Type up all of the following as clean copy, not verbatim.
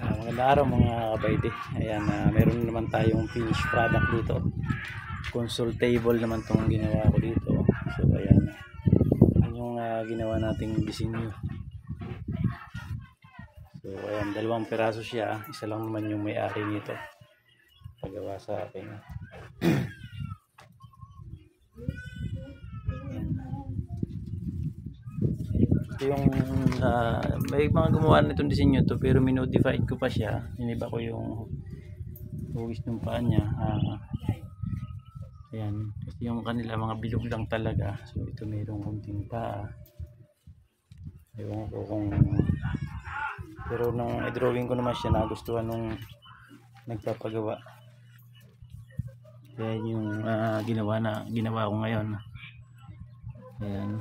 Magandang araw mga kabayde. Ayan, meron naman tayong finished product dito. Console table naman itong ginawa ko dito. So ayan, yun yung ginawa nating disenyo. So ayan, 2 piraso siya. Isa lang naman yung may-ari nito, pagawa sa akin. Yung may mga gumawa nitong disenyo to, pero minodified ko pa siya. Iniba ko yung hugis ng paa niya. Ayan, kasi yung kanila mga bilog lang talaga. So ito mayroong kunting paa. Ewan ko kung, pero nung i-drawing ko naman siya, nagustuhan nung nagpapagawa. Kaya yung ginawa ko ngayon. Ayan.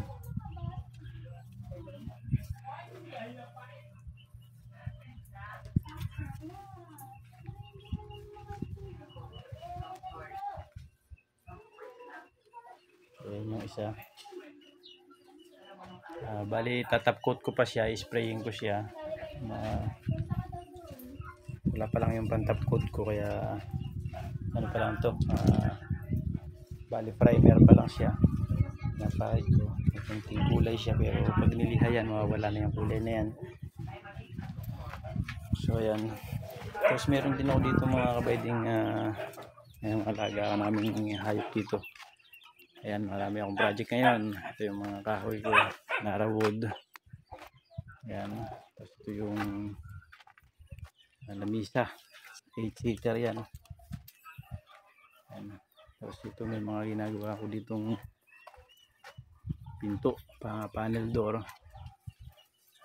Ayan yung isa. Bali tatap coat ko pa siya, spraying ko siya. Wala pa lang yung pantap coat ko, kaya ano pa lang to, bali primer pa lang siya. Napahid ko, may kulay siya, pero pag nilihayan mawawala na yung kulay na yan. So ayan, tapos meron din ako dito mga kabayding yung alaga namin hayop dito. Ayan, marami akong project ngayon. Ito yung mga kahoy ko, Nara wood. Ayan, tapos ito yung lamisa, 8-seater yan. Ayan. Tapos ito may mga ginagawa ko ditong pinto, panel door.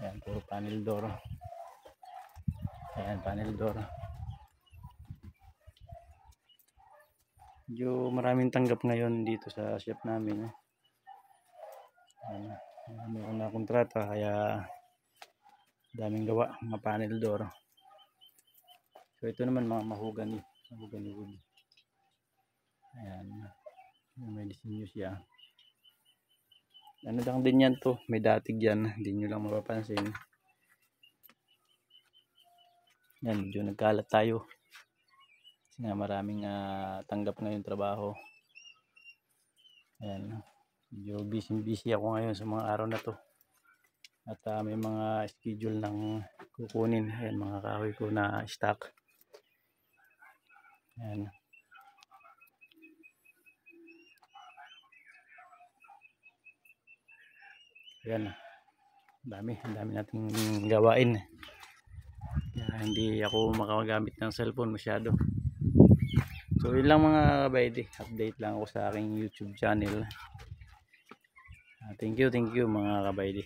Ayan, puro panel door. Ayan, panel door. Medyo maraming tanggap ngayon dito sa shop namin. Meron na kontrata, kaya daming gawa, mga panel door. So ito naman mga mahogany wood. Ayan, may disenyo siya. Ano lang din yan to, may datig yan, hindi nyo lang mapapansin. Yan, medyo nagkalat tayo kasi nga maraming tanggap ngayon trabaho. Ayan, medyo busy ako ngayon sa mga araw na to, at may mga schedule ng kukunin. Ayan, mga kahoy ko na stock. Ayan. Ayan, ang dami nating gawain. Kaya hindi ako makagamit ng cellphone masyado. So yun lang mga kabayde, update lang ako sa aking YouTube channel. Thank you mga kabayde.